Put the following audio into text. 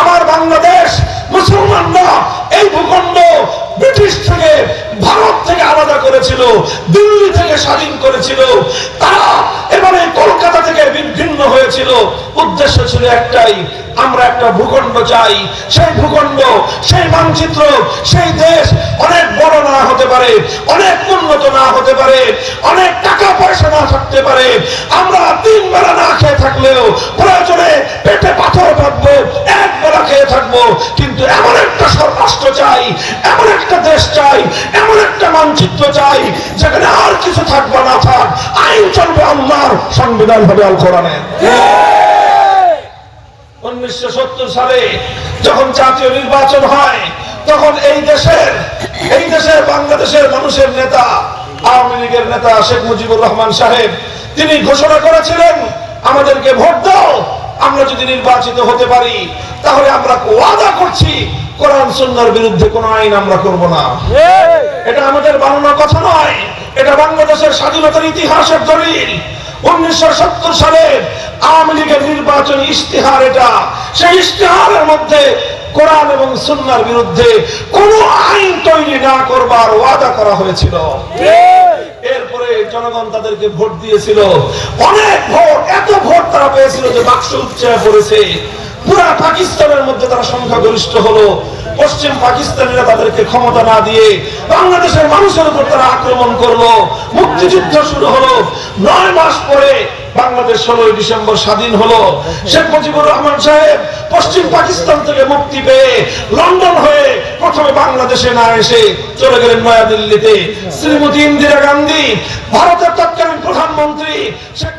আমার বাংলাদেশ মুসলমানরা এই ভূখণ্ড ব্রিটিশ থেকে ভারত থেকে আলাদা করেছিল, দিল্লি থেকে স্বাধীন করেছিল, তারা এবারে কলকাতা থেকে ভিন্ন হয়েছিল। উদ্দেশ্য ছিল একটাই, আমরা একটা ভূখণ্ড চাই। সেই ভূখণ্ড, সেই মানচিত্র, সেই দেশ অনেক বড় না হতে পারে, অনেক উন্নত না হতে পারে, অনেক টাকা পয়সা না থাকতে পারে, আমরা 3 বেলা না খেয়ে থাকলেও প্রয়োজনে পেটে পাথর বাঁধবো, 1 বেলা খেয়ে থাকবো, কিন্তু এমন একটা রাষ্ট্র চাই, এমন একটা দেশ চাই, এমন একটা মানচিত্র চাই যেখানে আর কিছু থাকবে না থাক, আইন চলবে আল্লাহর, সংবিধান হবে আল কোরআনের। 1970 সালে যখন জাতীয় নির্বাচন হয়, তখন এই দেশের বাংলাদেশের মানুষের নেতা, আওয়ামী লীগের নেতা শেখ মুজিবুর রহমান সাহেব, তিনি ঘোষণা করেছিলেন, আমাদেরকে ভোট দাও, আমরা যদি নির্বাচিত হতে পারি তাহলে আমরা ওয়াদা করছি কোরআন সুন্নাহর বিরুদ্ধে কোনো আইন আমরা করব না। এটা আমাদের বানানো কথা নয়, এটা বাংলাদেশের স্বাধীনতার ইতিহাসের দলিল। 1970 সালে আওয়ামী লীগের নির্বাচনী ইশতেহার, এটা সেই ইশতেহারের মধ্যে কোরআন এবং সুন্নাহর বিরুদ্ধে কোনো আইন তৈরি না করবার ওয়াদা করা হয়েছিল। এরপরে জনগণ তাদেরকে ভোট দিয়েছিল, অনেক ভোট, এত ভোট তারা পেয়েছিল যে বাক্স উচ্চায় পড়েছে। পুরা পাকিস্তানের মধ্যে তারা সংখ্যাগরিষ্ঠ হলো। পশ্চিম পাকিস্তানিরা তাদেরকে ক্ষমতা না দিয়ে বাংলাদেশের মানুষের উপর তারা আক্রমণ করলো, মুক্তিযুদ্ধ শুরু হলো। 9 মাস পরে বাংলাদেশ 16 ডিসেম্বর স্বাধীন হলো। শেখ মুজিবুর রহমান সাহেব পশ্চিম পাকিস্তান থেকে মুক্তি পেয়ে লন্ডন হয়ে প্রথমে বাংলাদেশে না এসে চলে গেলেন নয়াদিল্লিতে। শ্রীমতী ইন্দিরা গান্ধী, ভারতের তৎকালীন প্রধানমন্ত্রী শেখ